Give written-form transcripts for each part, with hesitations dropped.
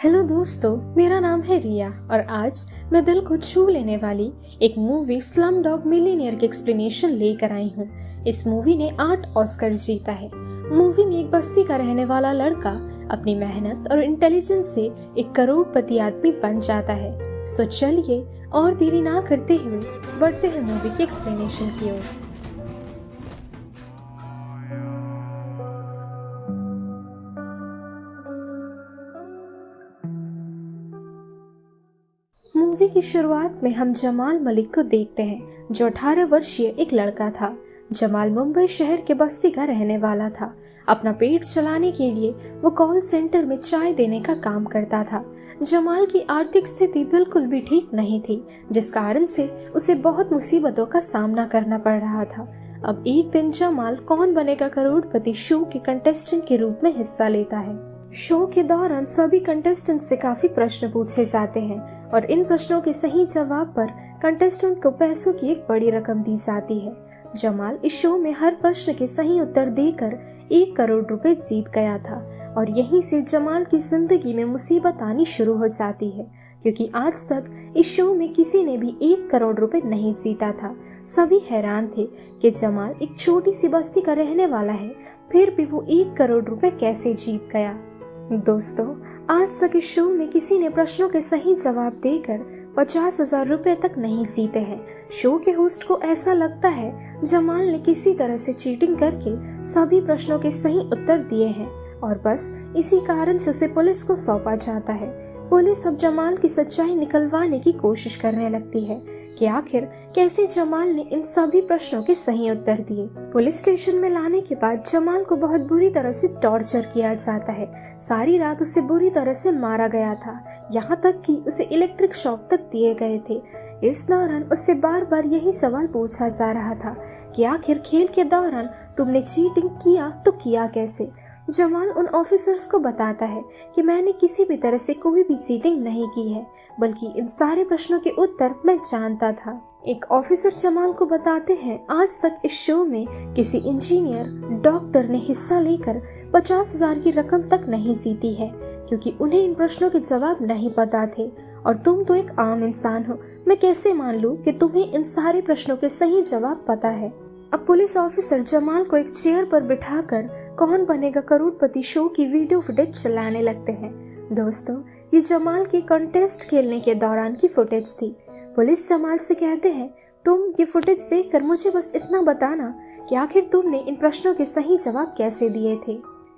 Hello दोस्तों, मेरा नाम है रिया और आज मैं दिल को छू लेने वाली एक मूवी स्लम डॉग मिलियनेयर की एक्सप्लेनेशन लेकर आई हूँ। इस मूवी ने 8 ऑस्कर जीता है। मूवी में एक बस्ती का रहने वाला लड़का अपनी मेहनत और इंटेलिजेंस से एक करोड़पति आदमी बन जाता है। सो चलिए और देरी ना करते हुए बढ़ते हैं मूवी की एक्सप्लेनेशन की ओर। मूवी की शुरुआत में हम जमाल मलिक को देखते हैं, जो 18 वर्षीय एक लड़का था। जमाल मुंबई शहर के बस्ती का रहने वाला था। अपना पेट चलाने के लिए वो कॉल सेंटर में चाय देने का काम करता था। जमाल की आर्थिक स्थिति बिल्कुल भी ठीक नहीं थी, जिस कारण से उसे बहुत मुसीबतों का सामना करना पड़ रहा था। अब एक दिन जमाल कौन बनेगा करोड़पति शो के कंटेस्टेंट के रूप में हिस्सा लेता है। शो के दौरान सभी कंटेस्टेंट से काफी प्रश्न पूछे जाते हैं और इन प्रश्नों के सही जवाब पर कंटेस्टेंट को पैसों की एक बड़ी रकम दी जाती है। जमाल इस शो में हर प्रश्न के सही उत्तर देकर 1 करोड़ रुपए जीत गया था और यहीं से जमाल की जिंदगी में मुसीबत आनी शुरू हो जाती है, क्योंकि आज तक इस शो में किसी ने भी 1 करोड़ रुपए नहीं जीता था। सभी हैरान थे कि जमाल एक छोटी सी बस्ती का रहने वाला है, फिर भी वो 1 करोड़ रुपए कैसे जीत गया। दोस्तों, आज तक इस शो में किसी ने प्रश्नों के सही जवाब देकर 50,000 रुपए तक नहीं जीते हैं। शो के होस्ट को ऐसा लगता है जमाल ने किसी तरह से चीटिंग करके सभी प्रश्नों के सही उत्तर दिए हैं और बस इसी कारण से उसे पुलिस को सौंपा जाता है। पुलिस अब जमाल की सच्चाई निकलवाने की कोशिश करने लगती है कि आखिर कैसे जमाल ने इन सभी प्रश्नों के सही उत्तर दिए। पुलिस स्टेशन में लाने के बाद जमाल को बहुत बुरी तरह से टॉर्चर किया जाता है। सारी रात उसे बुरी तरह से मारा गया था, यहाँ तक कि उसे इलेक्ट्रिक शॉक तक दिए गए थे। इस दौरान उससे बार बार यही सवाल पूछा जा रहा था कि आखिर खेल के दौरान तुमने चीटिंग किया तो किया कैसे। जमाल उन ऑफिसर्स को बताता है कि मैंने किसी भी तरह से कोई भी चीटिंग नहीं की है, बल्कि इन सारे प्रश्नों के उत्तर मैं जानता था। एक ऑफिसर जमाल को बताते हैं आज तक इस शो में किसी इंजीनियर, डॉक्टर ने हिस्सा लेकर 50,000 की रकम तक नहीं जीती है, क्योंकि उन्हें इन प्रश्नों के जवाब नहीं पता थे और तुम तो एक आम इंसान हो, मैं कैसे मान लूं कि तुम्हें इन सारे प्रश्नों के सही जवाब पता है। अब पुलिस ऑफिसर जमाल को एक चेयर पर बिठाकर कौन बनेगा करोड़पति शो की वीडियो फुटेज चलाने लगते हैं। दोस्तों, ये जमाल के कंटेस्ट खेलने के दौरान की फुटेज थी। पुलिस जमाल से कहते हैं तुम ये फुटेज देखकर मुझे बस इतना बताना कि आखिर तुमने इन प्रश्नों के सही जवाब कैसे दिए थे।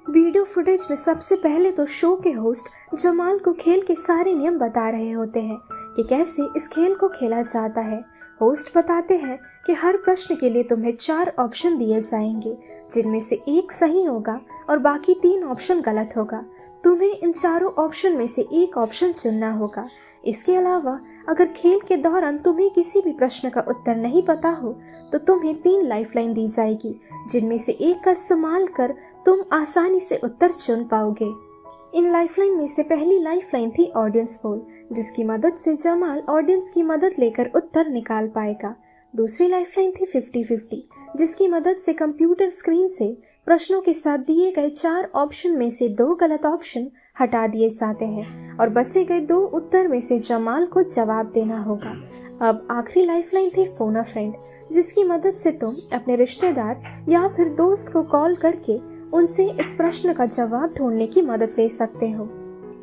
वीडियो फुटेज में सबसे पहले तो शो के होस्ट जमाल को खेल के सारे नियम बता रहे होते हैं कि कैसे इस खेल को खेला जाता है। होस्ट बताते हैं कि हर प्रश्न के लिए तुम्हें 4 ऑप्शन दिए जाएंगे, जिनमें से एक सही होगा और बाकी 3 ऑप्शन गलत होगा। तुम्हें इन चारों ऑप्शन में से एक ऑप्शन चुनना होगा। इसके अलावा अगर खेल के दौरान तुम्हें किसी भी प्रश्न का उत्तर नहीं पता हो तो तुम्हें 3 लाइफलाइन दी जाएगी, जिनमें से एक का इस्तेमाल कर तुम आसानी से उत्तर चुन पाओगे। इन लाइफलाइन में से पहली लाइफलाइन थी ऑडियंस पोल, जिसकी मदद से जमाल ऑडियंस की मदद लेकर उत्तर निकाल पाएगा। दूसरी लाइफलाइन थी 50-50, जिसकी मदद से कंप्यूटर स्क्रीन से प्रश्नों के साथ दिए गए 4 ऑप्शन में से 2 गलत ऑप्शन हटा दिए जाते हैं और बचे गए 2 उत्तर में से जमाल को जवाब देना होगा। अब आखिरी लाइफलाइन थी फोन अ फ्रेंड, जिसकी मदद से तुम अपने रिश्तेदार या फिर दोस्त को कॉल करके उनसे इस प्रश्न का जवाब ढूंढने की मदद ले सकते हो।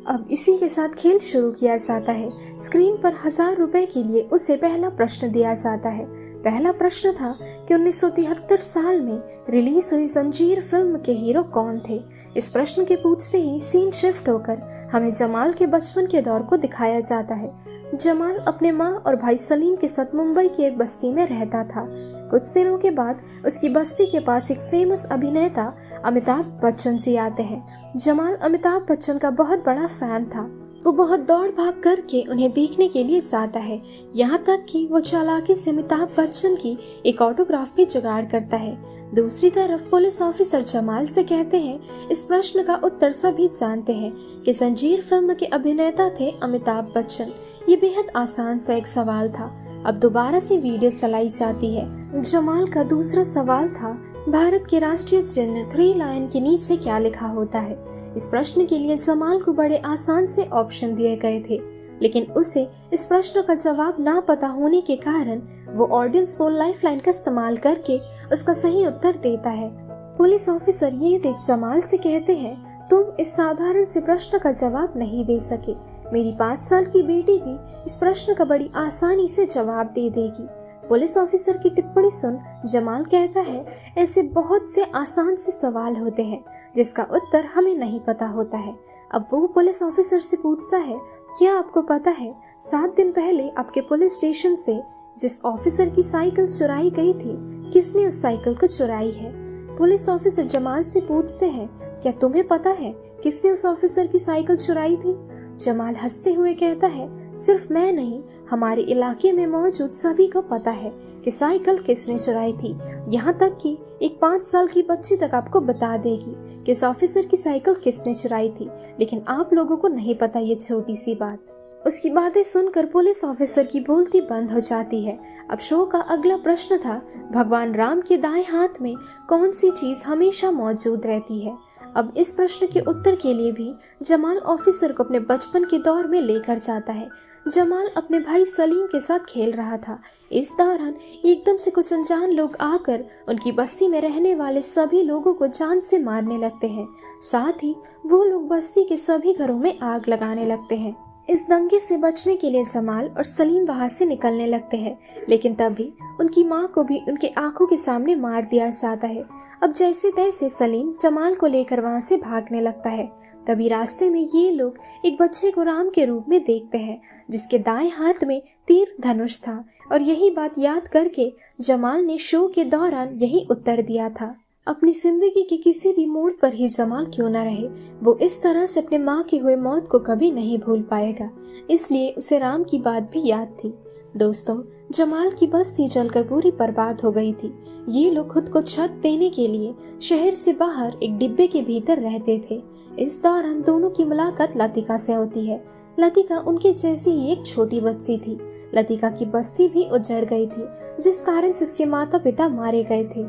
अब इसी के साथ खेल शुरू किया जाता है। स्क्रीन पर 1000 रुपए के लिए उसे पहला प्रश्न दिया जाता है। पहला प्रश्न था कि 1973 साल में रिलीज हुई जंजीर फिल्म के हीरो कौन थे। इस प्रश्न के पूछते ही सीन शिफ्ट होकर हमें जमाल के बचपन के दौर को दिखाया जाता है। जमाल अपने माँ और भाई सलीम के साथ मुंबई की एक बस्ती में रहता था। कुछ दिनों के बाद उसकी बस्ती के पास एक फेमस अभिनेता अमिताभ बच्चन जी आते हैं। जमाल अमिताभ बच्चन का बहुत बड़ा फैन था। वो बहुत दौड़ भाग करके उन्हें देखने के लिए जाता है, यहाँ तक कि वो चालाकी से अमिताभ बच्चन की एक ऑटोग्राफ भी जुगाड़ करता है। दूसरी तरफ पुलिस ऑफिसर जमाल से कहते हैं इस प्रश्न का उत्तर सभी जानते हैं कि जंजीर फिल्म के अभिनेता थे अमिताभ बच्चन। ये बेहद आसान सा एक सवाल था। अब दोबारा से वीडियो चलाई जाती है। जमाल का दूसरा सवाल था भारत के राष्ट्रीय चिन्ह 3 लायन के नीचे क्या लिखा होता है। इस प्रश्न के लिए जमाल को बड़े आसान से ऑप्शन दिए गए थे, लेकिन उसे इस प्रश्न का जवाब ना पता होने के कारण वो ऑडियंस पोल लाइफलाइन का इस्तेमाल करके उसका सही उत्तर देता है। पुलिस ऑफिसर ये देख जमाल से कहते हैं, तुम इस साधारण से प्रश्न का जवाब नहीं दे सके। मेरी 5 साल की बेटी भी इस प्रश्न का बड़ी आसानी से जवाब दे देगी। पुलिस ऑफिसर की टिप्पणी सुन जमाल कहता है, ऐसे बहुत से आसान से सवाल होते हैं जिसका उत्तर हमें नहीं पता होता है। अब वो पुलिस ऑफिसर से पूछता है, क्या आपको पता है 7 दिन पहले आपके पुलिस स्टेशन से जिस ऑफिसर की साइकिल चुराई गई थी, किसने उस साइकिल को चुराई है? पुलिस ऑफिसर जमाल से पूछते हैं, क्या तुम्हें पता है किसने उस ऑफिसर की साइकिल चुराई थी? जमाल हंसते हुए कहता है, सिर्फ मैं नहीं, हमारे इलाके में मौजूद सभी को पता है कि साइकिल किसने चुराई थी। यहाँ तक कि एक 5 साल की बच्ची तक आपको बता देगी कि उस ऑफिसर की साइकिल किसने चुराई थी, लेकिन आप लोगों को नहीं पता ये छोटी सी बात। उसकी बातें सुनकर पुलिस ऑफिसर की बोलती बंद हो जाती है। अब शो का अगला प्रश्न था, भगवान राम के दाएं हाथ में कौन सी चीज हमेशा मौजूद रहती है? अब इस प्रश्न के उत्तर के लिए भी जमाल ऑफिसर को अपने बचपन के दौर में लेकर जाता है। जमाल अपने भाई सलीम के साथ खेल रहा था। इस दौरान एकदम से कुछ अनजान लोग आकर उनकी बस्ती में रहने वाले सभी लोगों को जान से मारने लगते हैं। साथ ही वो लोग बस्ती के सभी घरों में आग लगाने लगते हैं। इस दंगे से बचने के लिए जमाल और सलीम वहां से निकलने लगते हैं, लेकिन तभी उनकी माँ को भी उनके आंखों के सामने मार दिया जाता है। अब जैसे तैसे सलीम जमाल को लेकर वहां से भागने लगता है। तभी रास्ते में ये लोग एक बच्चे को राम के रूप में देखते हैं, जिसके दाएं हाथ में तीर धनुष था, और यही बात याद करके जमाल ने शो के दौरान यही उत्तर दिया था। अपनी जिंदगी के किसी भी मोड़ पर ही जमाल क्यों न रहे, वो इस तरह से अपने माँ की हुई मौत को कभी नहीं भूल पाएगा, इसलिए उसे राम की बात भी याद थी। दोस्तों, जमाल की बस्ती जलकर पूरी बर्बाद हो गई थी। ये लोग खुद को छत देने के लिए शहर से बाहर एक डिब्बे के भीतर रहते थे। इस दौरान दोनों की मुलाकात लतिका से होती है। लतिका उनके जैसी ही एक छोटी बच्ची थी। लतिका की बस्ती भी उजड़ गई थी, जिस कारण से उसके माता पिता मारे गए थे।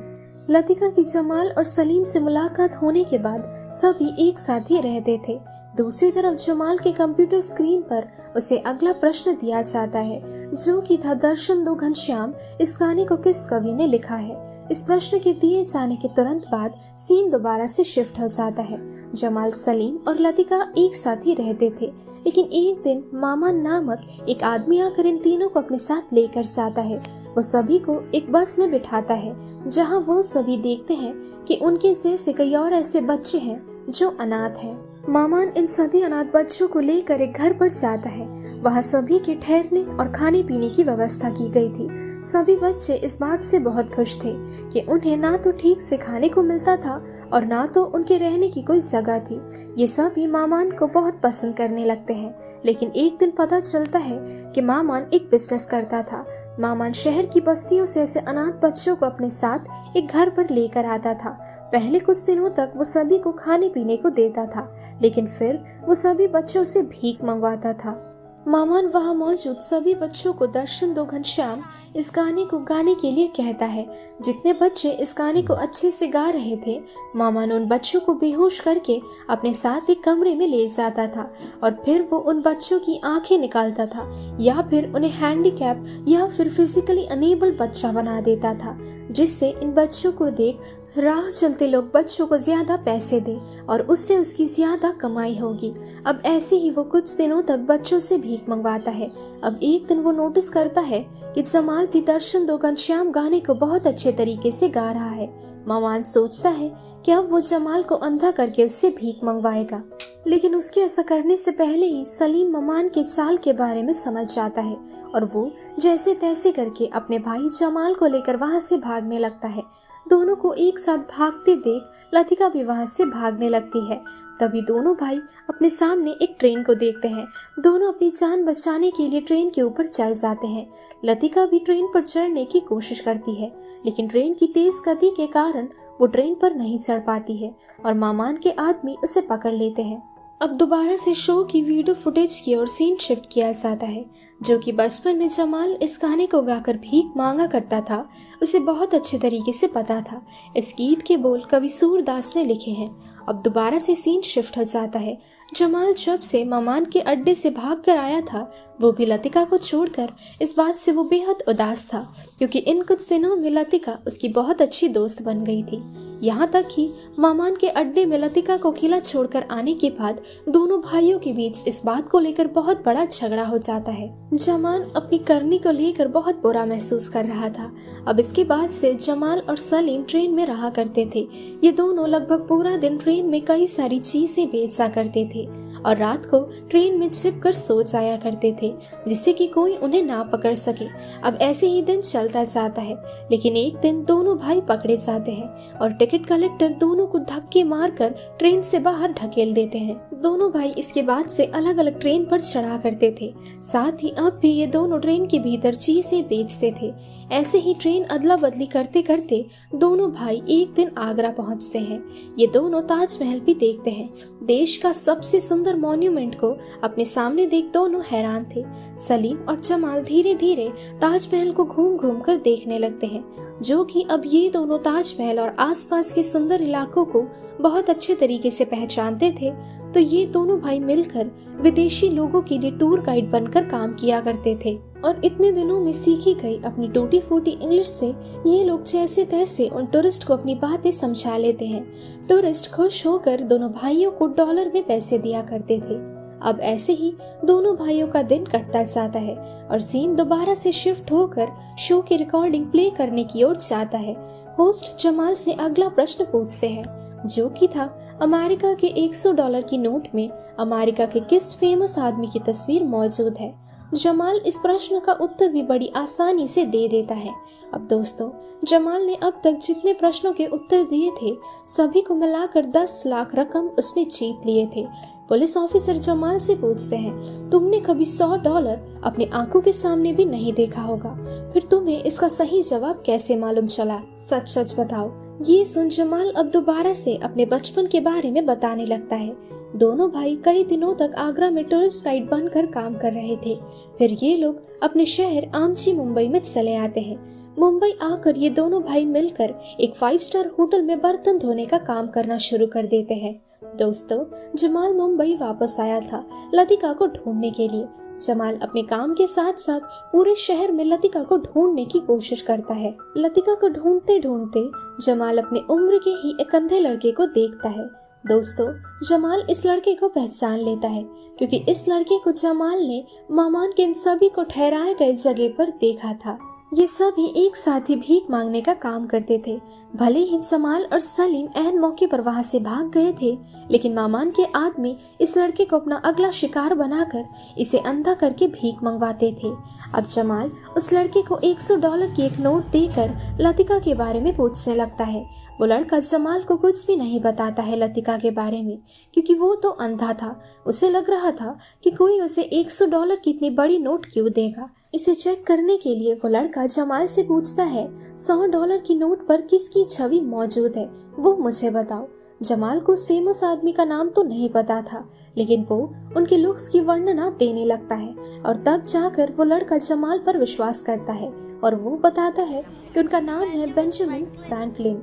लतिका की जमाल और सलीम से मुलाकात होने के बाद सभी एक साथ ही रहते थे। दूसरी तरफ जमाल के कंप्यूटर स्क्रीन पर उसे अगला प्रश्न दिया जाता है, जो कि था दर्शन दो घनश्याम इस गाने को किस कवि ने लिखा है। इस प्रश्न के दिए जाने के तुरंत बाद सीन दोबारा से शिफ्ट हो जाता है। जमाल, सलीम और लतिका एक साथ ही रहते थे, लेकिन एक दिन मामान नामक एक आदमी आकर इन तीनों को अपने साथ लेकर जाता है। वो सभी को एक बस में बिठाता है, जहां वो सभी देखते हैं कि उनके जैसे कई और ऐसे बच्चे हैं जो अनाथ हैं। मामान इन सभी अनाथ बच्चों को लेकर एक घर पर जाता है। वहाँ सभी के ठहरने और खाने पीने की व्यवस्था की गई थी। सभी बच्चे इस बात से बहुत खुश थे कि उन्हें ना तो ठीक से खाने को मिलता था और ना तो उनके रहने की कोई जगह थी। ये सभी मामान को बहुत पसंद करने लगते हैं, लेकिन एक दिन पता चलता है कि मामान एक बिजनेस करता था। मामान शहर की बस्तियों से ऐसे अनाथ बच्चों को अपने साथ एक घर पर लेकर आता था। पहले कुछ दिनों तक वो सभी को खाने पीने को देता था, लेकिन फिर वो सभी बच्चों से भीख मंगवाता था। मामान वहाँ मौजूद सभी बच्चों को दर्शन दो घनश्याम इस गाने को गाने के लिए कहता है। जितने बच्चे इस गाने को अच्छे से गा रहे थे, मामान उन बच्चों को बेहोश करके अपने साथ एक कमरे में ले जाता था और फिर वो उन बच्चों की आंखें निकालता था, या फिर उन्हें हैंडीकैप या फिर फिजिकली अनेबल बच्चा बना देता था, जिससे इन बच्चों को देख राह चलते लोग बच्चों को ज्यादा पैसे दें और उससे उसकी ज्यादा कमाई होगी। अब ऐसे ही वो कुछ दिनों तक बच्चों से भीख मंगवाता है। अब एक दिन वो नोटिस करता है कि जमाल भी दर्शन दो घनश्याम गाने को बहुत अच्छे तरीके से गा रहा है। मामान सोचता है कि अब वो जमाल को अंधा करके उससे भीख मंगवाएगा, लेकिन उसके ऐसा करने से पहले ही सलीम मामान के चाल के बारे में समझ जाता है और वो जैसे तैसे करके अपने भाई जमाल को लेकर वहाँ से भागने लगता है। दोनों को एक साथ भागते देख लतिका भी वहां से भागने लगती है। तभी दोनों भाई अपने सामने एक ट्रेन को देखते हैं। दोनों अपनी जान बचाने के लिए ट्रेन के ऊपर चढ़ जाते हैं। लतिका भी ट्रेन पर चढ़ने की कोशिश करती है, लेकिन ट्रेन की तेज गति के कारण वो ट्रेन पर नहीं चढ़ पाती है और मामान के आदमी उसे पकड़ लेते हैं। अब दोबारा से शो की वीडियो फुटेज की ओर सीन शिफ्ट किया जाता है, जो कि बचपन में जमाल इस गाने को गाकर भीख मांगा करता था, उसे बहुत अच्छे तरीके से पता था। इस गीत के बोल कवि सूरदास ने लिखे हैं अब दोबारा से सीन शिफ्ट हो जाता है। जमाल जब से मामान के अड्डे से भाग कर आया था, वो भी लतिका को छोड़कर, इस बात से वो बेहद उदास था क्योंकि इन कुछ दिनों में लतिका उसकी बहुत अच्छी दोस्त बन गई थी। यहाँ तक कि मामान के अड्डे में लतिका को अकेला छोड़कर आने के बाद दोनों भाइयों के बीच इस बात को लेकर बहुत बड़ा झगड़ा हो जाता है। जमाल अपनी करनी को लेकर बहुत बुरा महसूस कर रहा था। अब इसके बाद से जमाल और सलीम ट्रेन में रहा करते थे। ये दोनों लगभग पूरा दिन ट्रेन में कई सारी चीजें बेचा करते थे और रात को ट्रेन में छिप कर सो जाया करते थे जिससे कि कोई उन्हें ना पकड़ सके। अब ऐसे ही दिन चलता जाता है, लेकिन एक दिन दोनों भाई पकड़े जाते हैं और टिकट कलेक्टर दोनों को धक्के मारकर ट्रेन से बाहर ढकेल देते हैं। दोनों भाई इसके बाद से अलग अलग ट्रेन पर चढ़ा करते थे। साथ ही अब भी ये दोनों ट्रेन के भीतर चीजें बेचते थे। ऐसे ही ट्रेन अदला बदली करते करते दोनों भाई एक दिन आगरा पहुंचते हैं। ये दोनों ताजमहल भी देखते हैं। देश का सबसे सुंदर मॉन्यूमेंट को अपने सामने देख दोनों हैरान थे। सलीम और जमाल धीरे धीरे ताजमहल को घूम घूम कर देखने लगते हैं, जो कि अब ये दोनों ताजमहल और आसपास के सुंदर इलाकों को बहुत अच्छे तरीके से पहचानते थे। तो ये दोनों भाई मिलकर विदेशी लोगों के लिए टूर गाइड बनकर काम किया करते थे और इतने दिनों में सीखी गई अपनी टूटी फूटी इंग्लिश से ये लोग जैसे तैसे उन टूरिस्ट को अपनी बातें समझा लेते हैं। टूरिस्ट खुश होकर दोनों भाइयों को डॉलर में पैसे दिया करते थे। अब ऐसे ही दोनों भाइयों का दिन कटता जाता है और सीन दोबारा से शिफ्ट होकर शो की रिकॉर्डिंग प्ले करने की ओर जाता है। होस्ट जमाल से अगला प्रश्न पूछते हैं, जो कि था अमेरिका के $100 की नोट में अमेरिका के किस फेमस आदमी की तस्वीर मौजूद है। जमाल इस प्रश्न का उत्तर भी बड़ी आसानी से दे देता है। अब दोस्तों, जमाल ने अब तक जितने प्रश्नों के उत्तर दिए थे सभी को मिलाकर 10 लाख रकम उसने जीत लिए थे। पुलिस ऑफिसर जमाल से पूछते हैं, तुमने कभी $100 अपनी आंखों के सामने भी नहीं देखा होगा, फिर तुम्हें इसका सही जवाब कैसे मालूम चला? सच सच बताओ। ये सुन जमाल अब दोबारा से अपने बचपन के बारे में बताने लगता है। दोनों भाई कई दिनों तक आगरा में टूरिस्ट गाइड बनकर काम कर रहे थे। फिर ये लोग अपने शहर आमची मुंबई में चले आते हैं। मुंबई आकर ये दोनों भाई मिलकर एक 5 स्टार होटल में बर्तन धोने का काम करना शुरू कर देते हैं। दोस्तों, जमाल मुंबई वापस आया था लतिका को ढूंढने के लिए। जमाल अपने काम के साथ साथ पूरे शहर में लतिका को ढूंढने की कोशिश करता है। लतिका को ढूंढते ढूंढते जमाल अपने उम्र के ही एक अंधे लड़के को देखता है। दोस्तों, जमाल इस लड़के को पहचान लेता है क्योंकि इस लड़के को जमाल ने मामान के इन सभी को ठहराए गए जगह पर देखा था। ये सभी एक साथ ही भीख मांगने का काम करते थे। भले ही जमाल और सलीम ऐन मौके पर वहां से भाग गए थे, लेकिन मामान के आदमी इस लड़के को अपना अगला शिकार बनाकर इसे अंधा करके भीख मंगवाते थे। अब जमाल उस लड़के को $100 की एक नोट देकर लतिका के बारे में पूछने लगता है। वो लड़का जमाल को कुछ भी नहीं बताता है लतिका के बारे में, क्योंकि वो तो अंधा था। उसे लग रहा था कि कोई उसे $100 की इतनी बड़ी नोट क्यों देगा। इसे चेक करने के लिए वो लड़का जमाल से पूछता है, $100 की नोट पर किसकी छवि मौजूद है, वो मुझे बताओ। जमाल को उस फेमस आदमी का नाम तो नहीं पता था, लेकिन वो उनके लुक्स की वर्णना देने लगता है और तब जाकर वो लड़का जमाल पर विश्वास करता है और वो बताता है कि उनका नाम है बेंजामिन फ्रैंकलिन।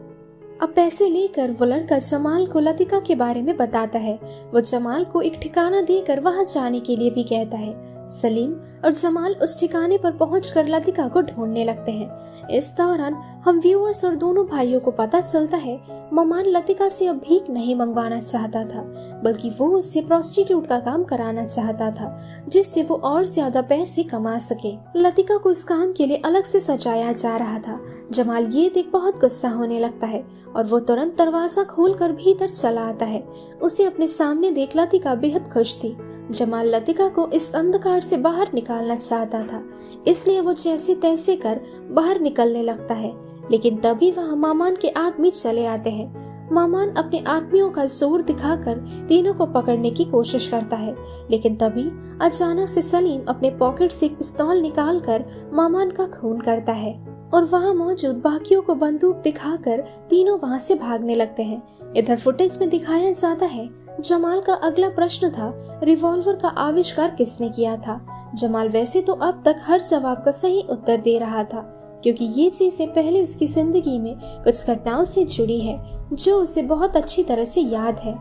अब पैसे लेकर वो लड़का जमाल को लतिका के बारे में बताता है। वो जमाल को एक ठिकाना देकर वहां जाने के लिए भी कहता है। सलीम और जमाल उस ठिकाने पर पहुंचकर लतिका को ढूंढने लगते हैं। इस दौरान हम व्यूअर्स और दोनों भाइयों को पता चलता है मामान लतिका से अब भीख नहीं मंगवाना चाहता था, बल्कि वो उससे प्रोस्टिट्यूट का काम कराना चाहता था, जिससे वो और ज्यादा पैसे कमा सके। लतिका को इस काम के लिए अलग से सजाया जा रहा था। जमाल ये देख बहुत गुस्सा होने लगता है और वो तुरंत दरवाजा खोलकर भीतर चला आता है। उसे अपने सामने देख लतिका बेहद खुश थी। जमाल लतिका को इस अंधकार से बाहर निकालना चाहता था, इसलिए वो जैसे तैसे कर बाहर निकलने लगता है, लेकिन तभी वहाँ मामान के आदमी चले आते हैं। मामान अपने आदमियों का जोर दिखाकर तीनों को पकड़ने की कोशिश करता है, लेकिन तभी अचानक से सलीम अपने पॉकेट से एक पिस्तौल निकालकर मामान का खून करता है और वहाँ मौजूद बाकियों को बंदूक दिखाकर तीनों वहाँ से भागने लगते हैं। इधर फुटेज में दिखाया जाता है जमाल का अगला प्रश्न था, रिवॉल्वर का आविष्कार किसने किया था। जमाल वैसे तो अब तक हर जवाब का सही उत्तर दे रहा था, क्योंकि ये चीजें पहले उसकी जिंदगी में कुछ घटनाओं से जुड़ी है जो उसे बहुत अच्छी तरह से याद है।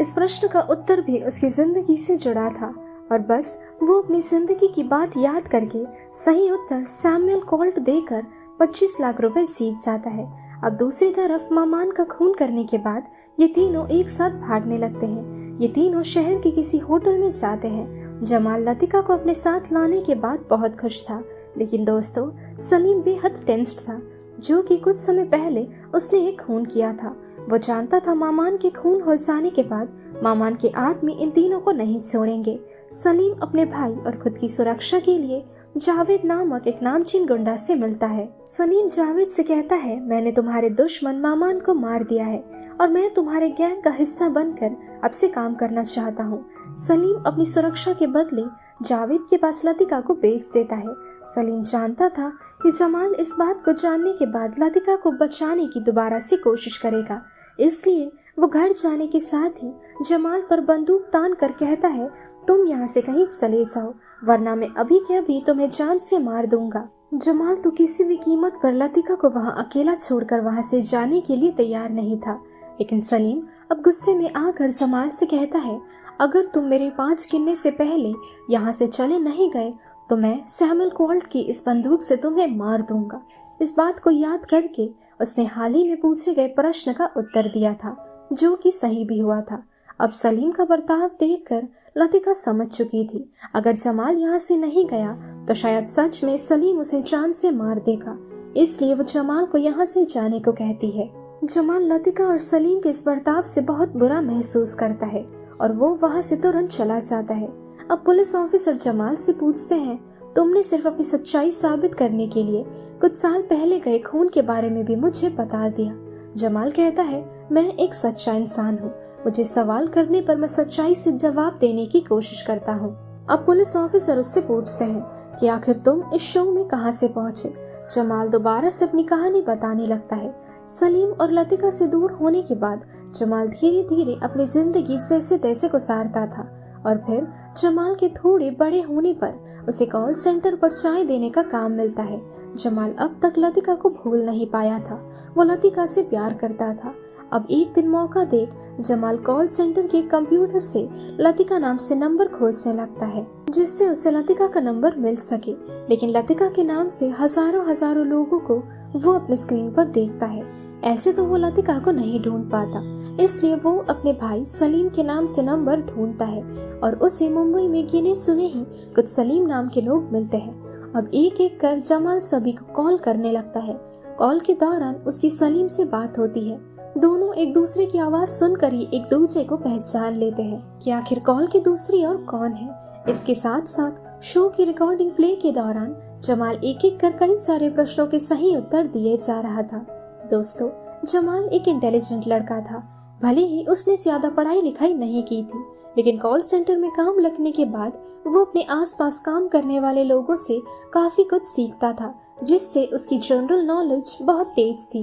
इस प्रश्न का उत्तर भी उसकी जिंदगी से जुड़ा था और बस वो अपनी जिंदगी की बात याद करके सही उत्तर सैमुअल कोल्ट देकर 25 लाख रुपए जीत जाता है। अब दूसरी तरफ मामान का खून करने के बाद ये तीनों एक साथ भागने लगते हैं। ये तीनों शहर के किसी होटल में जाते हैं। जमाल लतिका को अपने साथ लाने के बाद बहुत खुश था, लेकिन दोस्तों सलीम बेहद टेंस्ड था, जो कि कुछ समय पहले उसने एक खून किया था। वो जानता था मामान के खून हो जाने के बाद मामान के आदमी इन तीनों को नहीं छोड़ेंगे। सलीम अपने भाई और खुद की सुरक्षा के लिए जावेद नामक एक नामचीन गुंडा से मिलता है। सलीम जावेद से कहता है, मैंने तुम्हारे दुश्मन मामान को मार दिया है और मैं तुम्हारे गैंग का हिस्सा बनकर अब से काम करना चाहता हूँ। सलीम अपनी सुरक्षा के बदले जावेद के पास लतिका को बेच देता है। सलीम जानता था कि जमाल इस बात को जानने के बाद लतिका को बचाने की दोबारा से कोशिश करेगा, इसलिए वो घर जाने के साथ ही जमाल पर बंदूक तान कर कहता है, तुम यहाँ से कहीं चले जाओ वरना मैं अभी के अभी तुम्हें जान से मार दूंगा। जमाल तो किसी भी कीमत पर लतिका को वहाँ अकेला छोड़कर वहाँ से जाने के लिए तैयार नहीं था, लेकिन सलीम अब गुस्से में आकर जमाल से कहता है, अगर तुम मेरे 5 गिनने से पहले यहाँ से चले नहीं गए तो मैं सैमुअल कोल्ट की इस बंदूक से तुम्हें मार दूंगा। इस बात को याद करके उसने हाल ही में पूछे गए प्रश्न का उत्तर दिया था, जो कि सही भी हुआ था। अब सलीम का बर्ताव देखकर लतिका समझ चुकी थी, अगर जमाल यहाँ से नहीं गया तो शायद सच में सलीम उसे जान से मार देगा, इसलिए वो जमाल को यहाँ से जाने को कहती है। जमाल लतिका और सलीम के इस बर्ताव से बहुत बुरा महसूस करता है और वो वहाँ से तुरंत चला जाता है। अब पुलिस ऑफिसर जमाल से पूछते हैं, तुमने सिर्फ अपनी सच्चाई साबित करने के लिए कुछ साल पहले गए खून के बारे में भी मुझे बता दिया। जमाल कहता है, मैं एक सच्चा इंसान हूँ, मुझे सवाल करने पर मैं सच्चाई से जवाब देने की कोशिश करता हूँ। अब पुलिस ऑफिसर उससे पूछते हैं कि आखिर तुम इस शो में कहाँ से पहुँचे। जमाल दोबारा से अपनी कहानी बताने लगता है। सलीम और लतिका से दूर होने के बाद जमाल धीरे धीरे अपनी जिंदगी जैसे तैसे गुजारता था और फिर जमाल के थोड़े बड़े होने पर उसे कॉल सेंटर पर चाय देने का काम मिलता है। जमाल अब तक लतिका को भूल नहीं पाया था, वो लतिका से प्यार करता था। अब एक दिन मौका देख जमाल कॉल सेंटर के कंप्यूटर से लतिका नाम से नंबर खोजने लगता है, जिससे उसे लतिका का नंबर मिल सके, लेकिन लतिका के नाम से हजारों लोगों को वो अपने स्क्रीन पर देखता है। ऐसे तो वो लतिका को नहीं ढूंढ पाता, इसलिए वो अपने भाई सलीम के नाम से नंबर ढूंढता है और उसे मुंबई में गिने सुने ही कुछ सलीम नाम के लोग मिलते हैं। अब एक एक कर जमाल सभी को कॉल करने लगता है। कॉल के दौरान उसकी सलीम से बात होती है। दोनों एक दूसरे की आवाज सुनकर ही एक दूसरे को पहचान लेते हैं कि आखिर कॉल की दूसरी और कौन है। इसके साथ साथ शो की रिकॉर्डिंग प्ले के दौरान जमाल एक एक कर कई सारे प्रश्नों के सही उत्तर दिए जा रहा था। दोस्तों, जमाल एक इंटेलिजेंट लड़का था। भले ही उसने ज्यादा पढ़ाई लिखाई नहीं की थी, लेकिन कॉल सेंटर में काम लगने के बाद वो अपने आसपास काम करने वाले लोगों से काफी कुछ सीखता था, जिससे उसकी जनरल नॉलेज बहुत तेज थी।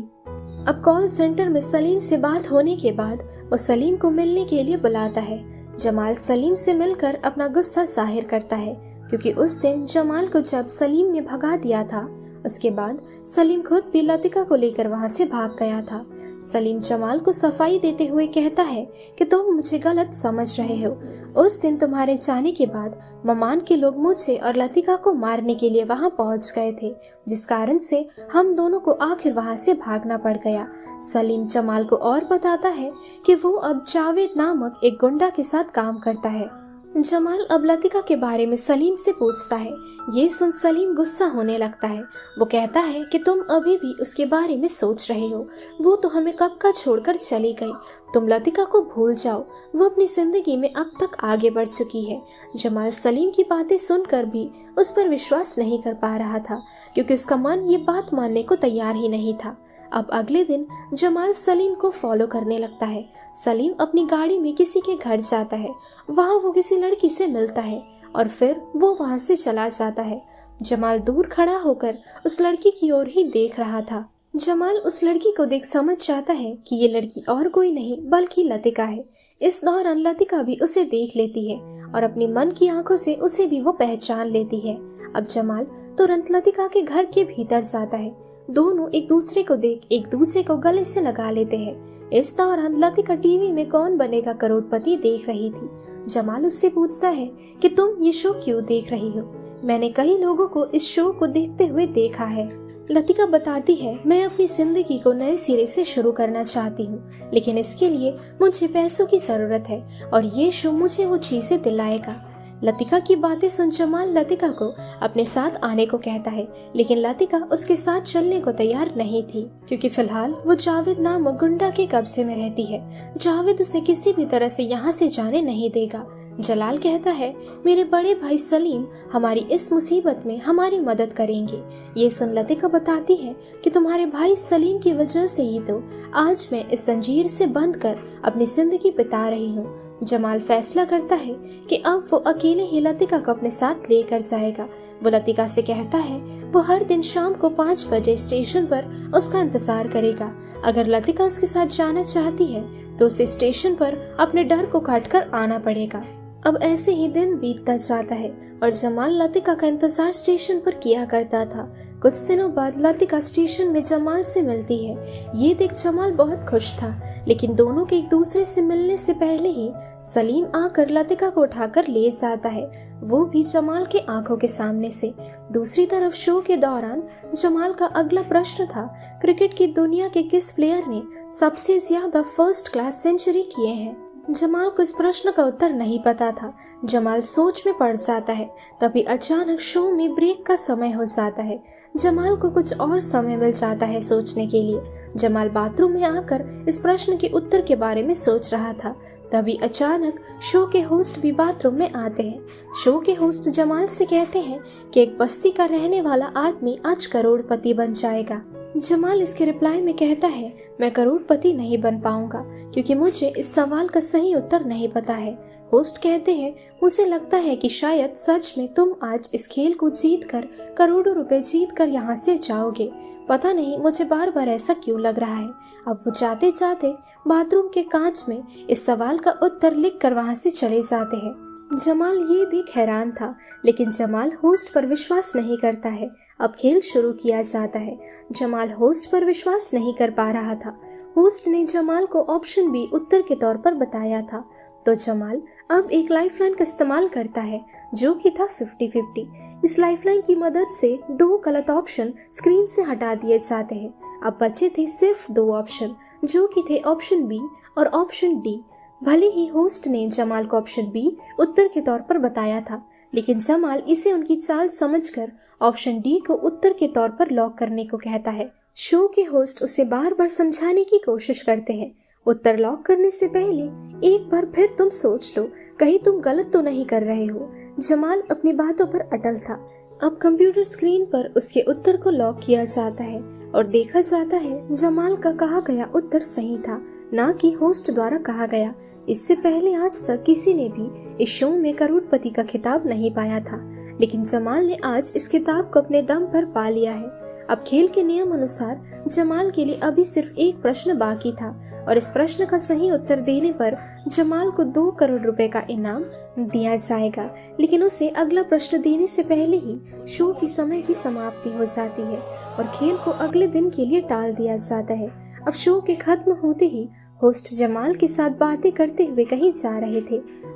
अब कॉल सेंटर में सलीम से बात होने के बाद वो सलीम को मिलने के लिए बुलाता है। जमाल सलीम से मिलकर अपना गुस्सा जाहिर करता है, क्योंकि उस दिन जमाल को जब सलीम ने भगा दिया था, उसके बाद सलीम खुद भी लतिका को लेकर वहां से भाग गया था। सलीम जमाल को सफाई देते हुए कहता है कि तुम मुझे गलत समझ रहे हो। उस दिन तुम्हारे जाने के बाद ममान के लोग मुझे और लतिका को मारने के लिए वहां पहुंच गए थे, जिस कारण से हम दोनों को आखिर वहां से भागना पड़ गया। सलीम जमाल को और बताता है कि वो अब जावेद नामक एक गुंडा के साथ काम करता है। जमाल अब लतिका के बारे में सलीम से पूछता है। ये सुन सलीम गुस्सा होने लगता है। वो कहता है कि तुम अभी भी उसके बारे में सोच रहे हो, वो तो हमें कब का छोड़कर चली गई। तुम लतिका को भूल जाओ, वो अपनी जिंदगी में अब तक आगे बढ़ चुकी है। जमाल सलीम की बातें सुनकर भी उस पर विश्वास नहीं कर पा रहा था, क्योंकि उसका मन ये बात मानने को तैयार ही नहीं था। अब अगले दिन जमाल सलीम को फॉलो करने लगता है। सलीम अपनी गाड़ी में किसी के घर जाता है, वहाँ वो किसी लड़की से मिलता है और फिर वो वहाँ से चला जाता है। जमाल दूर खड़ा होकर उस लड़की की ओर ही देख रहा था। जमाल उस लड़की को देख समझ जाता है कि ये लड़की और कोई नहीं बल्कि लतिका है। इस दौरान लतिका भी उसे देख लेती है और अपनी मन की आंखों से उसे भी वो पहचान लेती है। अब जमाल तुरंत लतिका के घर के भीतर जाता है। दोनों एक दूसरे को देख एक दूसरे को गले से लगा लेते हैं। इस दौरान लतिका टीवी में कौन बनेगा करोड़पति देख रही थी। जमाल उससे पूछता है कि तुम ये शो क्यों देख रही हो? मैंने कई लोगों को इस शो को देखते हुए देखा है। लतिका बताती है, मैं अपनी जिंदगी को नए सिरे से शुरू करना चाहती हूँ, लेकिन इसके लिए मुझे पैसों की जरूरत है और ये शो मुझे वो चीजें दिलाएगा। लतिका की बातें सुन जमाल लतिका को अपने साथ आने को कहता है, लेकिन लतिका उसके साथ चलने को तैयार नहीं थी, क्योंकि फिलहाल वो जावेद नामक गुंडा के कब्जे में रहती है। जावेद उसे किसी भी तरह से यहाँ से जाने नहीं देगा। जलाल कहता है, मेरे बड़े भाई सलीम हमारी इस मुसीबत में हमारी मदद करेंगे। ये सुन लतिका बताती है कि तुम्हारे भाई सलीम की वजह से ही तो आज मैं इस जंजीर से बंध कर अपनी जिंदगी बिता रही हूँ। जमाल फैसला करता है कि अब वो अकेले ही लतिका को अपने साथ लेकर जाएगा। वो लतिका से कहता है वो हर दिन शाम को 5 बजे स्टेशन पर उसका इंतजार करेगा। अगर लतिका उसके साथ जाना चाहती है तो उसे स्टेशन पर अपने डर को काट कर आना पड़ेगा। अब ऐसे ही दिन बीतता जाता है और जमाल लतिका का इंतजार स्टेशन पर किया करता था। कुछ दिनों बाद लतिका स्टेशन में जमाल से मिलती है। ये देख जमाल बहुत खुश था, लेकिन दोनों के एक दूसरे से मिलने से पहले ही सलीम आकर लतिका को उठाकर ले जाता है, वो भी जमाल के आंखों के सामने से। दूसरी तरफ शो के दौरान जमाल का अगला प्रश्न था, क्रिकेट की दुनिया के किस प्लेयर ने सबसे ज्यादा फर्स्ट क्लास सेंचुरी किए हैं? जमाल को इस प्रश्न का उत्तर नहीं पता था। जमाल सोच में पड़ जाता है। तभी अचानक शो में ब्रेक का समय हो जाता है। जमाल को कुछ और समय मिल जाता है सोचने के लिए। जमाल बाथरूम में आकर इस प्रश्न के उत्तर के बारे में सोच रहा था। तभी अचानक शो के होस्ट भी बाथरूम में आते हैं। शो के होस्ट जमाल से कहते हैं कि एक बस्ती का रहने वाला आदमी आज करोड़पति बन जाएगा। जमाल इसके रिप्लाई में कहता है, मैं करोड़पति नहीं बन पाऊंगा क्योंकि मुझे इस सवाल का सही उत्तर नहीं पता है। होस्ट कहते हैं, मुझे लगता है कि शायद सच में तुम आज इस खेल को जीतकर करोड़ों रुपए जीतकर यहाँ से जाओगे। पता नहीं मुझे बार बार ऐसा क्यों लग रहा है। अब वो जाते जाते बाथरूम के कांच में इस सवाल का उत्तर लिख कर वहाँ से चले जाते हैं। जमाल ये देख हैरान था, लेकिन जमाल होस्ट पर विश्वास नहीं करता है। अब खेल शुरू किया जाता है। जमाल होस्ट पर विश्वास नहीं कर पा रहा था। होस्ट ने जमाल को ऑप्शन बी उत्तर के तौर पर बताया था, तो जमाल अब एक लाइफलाइन का इस्तेमाल करता है जो कि था 50-50। इस लाइफलाइन की मदद से 2 गलत ऑप्शन स्क्रीन से हटा दिए जाते हैं। अब बचे थे सिर्फ 2 ऑप्शन जो कि थे ऑप्शन बी और ऑप्शन डी। भले ही होस्ट ने जमाल को ऑप्शन बी उत्तर के तौर पर बताया था, लेकिन जमाल इसे उनकी चाल समझकर ऑप्शन डी को उत्तर के तौर पर लॉक करने को कहता है। शो के होस्ट उसे बार बार समझाने की कोशिश करते हैं। उत्तर लॉक करने से पहले एक बार फिर तुम सोच लो, कहीं तुम गलत तो नहीं कर रहे हो। जमाल अपनी बातों पर अटल था। अब कंप्यूटर स्क्रीन पर उसके उत्तर को लॉक किया जाता है और देखा जाता है जमाल का कहा गया उत्तर सही था, ना कि होस्ट द्वारा कहा गया। इससे पहले आज तक किसी ने भी इस शो में करोड़पति का खिताब नहीं पाया था, लेकिन जमाल ने आज इस खिताब को अपने दम पर पा लिया है। अब खेल के नियम अनुसार जमाल के लिए अभी सिर्फ एक प्रश्न बाकी था और इस प्रश्न का सही उत्तर देने पर जमाल को 2 करोड़ रुपए का इनाम दिया जाएगा। लेकिन उसे अगला प्रश्न देने से पहले ही शो की समय की समाप्ति हो जाती है और खेल को अगले दिन के लिए टाल दिया जाता है। अब शो के खत्म होते ही होस्ट जमाल के साथ बातें करते हुए कहीं जा रहे थे।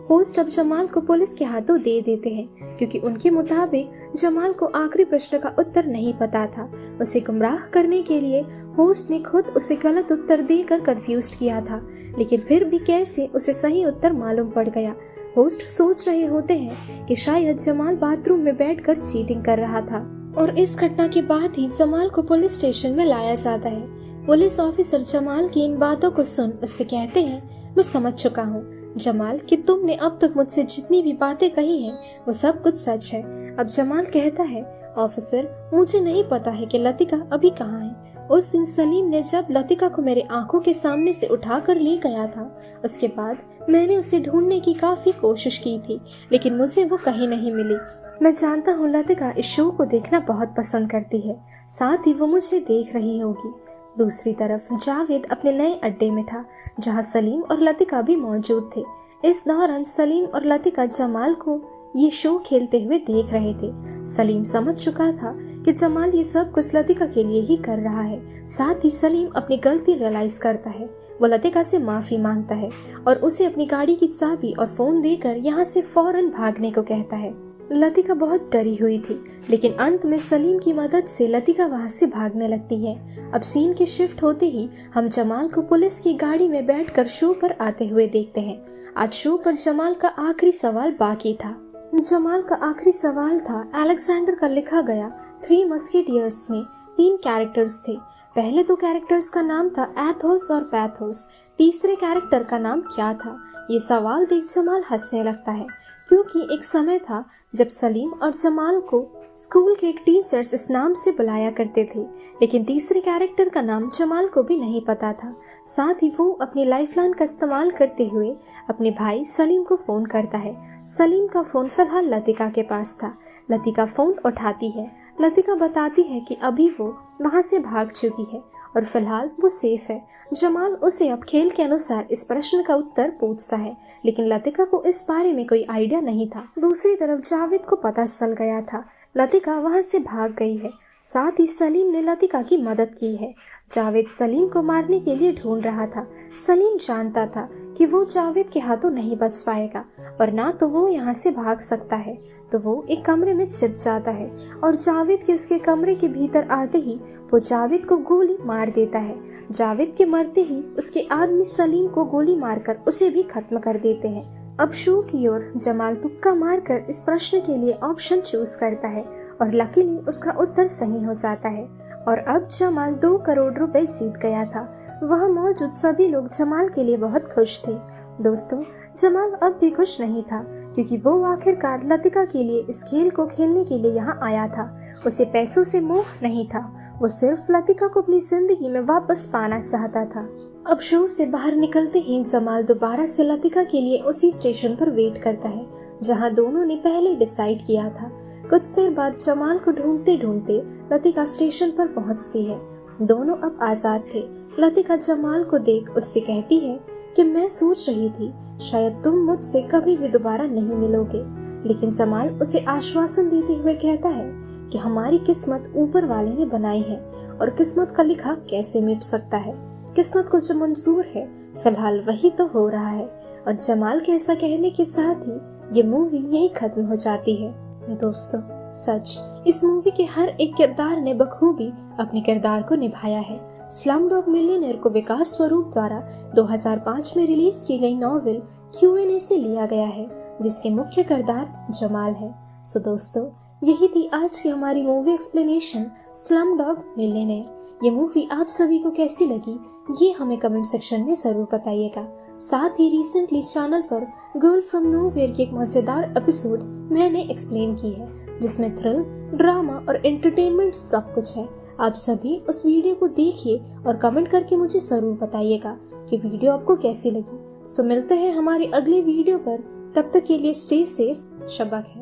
होस्ट अब जमाल को पुलिस के हाथों दे देते हैं क्योंकि उनके मुताबिक जमाल को आखिरी प्रश्न का उत्तर नहीं पता था। उसे गुमराह करने के लिए होस्ट ने खुद उसे गलत उत्तर देकर कंफ्यूज किया था, लेकिन फिर भी कैसे उसे सही उत्तर मालूम पड़ गया। होस्ट सोच रहे होते हैं कि शायद जमाल बाथरूम में बैठकर चीटिंग कर रहा था और इस घटना के बाद ही जमाल को पुलिस स्टेशन में लाया जाता है। पुलिस ऑफिसर जमाल की इन बातों को सुन उससे कहते हैं, मैं समझ चुका हूँ जमाल कि तुमने अब तक मुझसे जितनी भी बातें कही हैं वो सब कुछ सच है। अब जमाल कहता है, ऑफिसर मुझे नहीं पता है कि लतिका अभी कहाँ है। उस दिन सलीम ने जब लतिका को मेरे आंखों के सामने से उठा कर ले गया था, उसके बाद मैंने उसे ढूंढने की काफी कोशिश की थी, लेकिन मुझे वो कहीं नहीं मिली। मैं जानता हूँ लतिका इस शो को देखना बहुत पसंद करती है, साथ ही वो मुझे देख रही होगी। दूसरी तरफ जावेद अपने नए अड्डे में था जहां सलीम और लतिका भी मौजूद थे। इस दौरान सलीम और लतिका जमाल को ये शो खेलते हुए देख रहे थे। सलीम समझ चुका था कि जमाल ये सब कुछ लतिका के लिए ही कर रहा है। साथ ही सलीम अपनी गलती रियलाइज करता है। वो लतिका से माफी मांगता है और उसे अपनी गाड़ी की चाबी और फोन देकर यहाँ से फौरन भागने को कहता है। लतिका बहुत डरी हुई थी, लेकिन अंत में सलीम की मदद से लतिका वहाँ से भागने लगती है। अब सीन के शिफ्ट होते ही हम जमाल को पुलिस की गाड़ी में बैठकर शो पर आते हुए देखते हैं। आज शो पर जमाल का आखिरी सवाल बाकी था। जमाल का आखिरी सवाल था अलेक्जेंडर का लिखा गया 3 मस्केटियर्स में 3 कैरेक्टर्स थे। पहले 2 कैरेक्टर्स का नाम था एथोस और पैथोस। तीसरे कैरेक्टर का नाम क्या था? ये सवाल देख जमाल हंसने लगता है, क्योंकि एक समय था जब सलीम और जमाल को स्कूल के एक टीचर्स इस नाम से बुलाया करते थे, लेकिन तीसरे कैरेक्टर का नाम जमाल को भी नहीं पता था। साथ ही वो अपनी लाइफलाइन का इस्तेमाल करते हुए अपने भाई सलीम को फोन करता है। सलीम का फोन फिलहाल लतिका के पास था। लतिका फोन उठाती है। लतिका बताती है कि अभी वो वहाँ से भाग चुकी है और फिलहाल वो सेफ है। जमाल उसे अब खेल के अनुसार इस प्रश्न का उत्तर पूछता है, लेकिन लतिका को इस बारे में कोई आइडिया नहीं था। दूसरी तरफ जावेद को पता चल गया था लतिका वहाँ से भाग गई है। साथ ही सलीम ने लतिका की मदद की है। जावेद सलीम को मारने के लिए ढूंढ रहा था। सलीम जानता था कि वो जावेद के हाथों नहीं बच पाएगा और ना तो वो यहाँ से भाग सकता है, तो वो एक कमरे में छिप जाता है और जावेद के उसके कमरे के भीतर आते ही वो जावेद को गोली मार देता है। जावेद के मरते ही उसके आदमी सलीम को गोली मारकर उसे भी खत्म कर देते हैं। अब शो की ओर जमाल तुक्का मारकर इस प्रश्न के लिए ऑप्शन चूज करता है और लकीली उसका उत्तर सही हो जाता है और अब जमाल 2 करोड़ रुपए जीत गया था। वहाँ मौजूद सभी लोग जमाल के लिए बहुत खुश थे। दोस्तों, जमाल अब भी खुश नहीं था, क्योंकि वो आखिरकार लतिका के लिए इस खेल को खेलने के लिए यहाँ आया था। उसे पैसों से मोह नहीं था, वो सिर्फ लतिका को अपनी जिंदगी में वापस पाना चाहता था। अब शो से बाहर निकलते ही जमाल दोबारा से लतिका के लिए उसी स्टेशन पर वेट करता है जहाँ दोनों ने पहले डिसाइड किया था। कुछ देर बाद जमाल को ढूंढते ढूंढते लतिका स्टेशन पर पहुँचती है। दोनों अब आजाद थे। लतिका जमाल को देख उससे कहती है कि मैं सोच रही थी शायद तुम मुझसे कभी भी दोबारा नहीं मिलोगे, लेकिन जमाल उसे आश्वासन देते हुए कहता है कि हमारी किस्मत ऊपर वाले ने बनाई है और किस्मत का लिखा कैसे मिट सकता है। किस्मत को जो मंजूर है फिलहाल वही तो हो रहा है। और जमाल के ऐसा कहने के साथ ही ये मूवी यहीं खत्म हो जाती है। दोस्तों, सच इस मूवी के हर एक किरदार ने बखूबी अपने किरदार को निभाया है। स्लमडॉग मिलियनेयर को विकास स्वरूप द्वारा 2005 में रिलीज की गई नॉवेल Q&A से लिया गया है, जिसके मुख्य किरदार जमाल है। सो दोस्तों, यही थी आज की हमारी मूवी एक्सप्लेनेशन स्लमडॉग मिलियनेयर। ये मूवी आप सभी को कैसी लगी ये हमें कमेंट सेक्शन में जरूर बताइएगा। साथ ही रिसेंटली चैनल पर गर्ल फ्रॉम नोवेयर की एक मजेदार एपिसोड मैंने एक्सप्लेन की है, जिसमें थ्रिल, ड्रामा और एंटरटेनमेंट सब कुछ है। आप सभी उस वीडियो को देखिए और कमेंट करके मुझे जरूर बताइएगा कि वीडियो आपको कैसी लगी। सो मिलते हैं हमारे अगले वीडियो पर, तब तक के लिए स्टे सेफ, शब्बा खैर।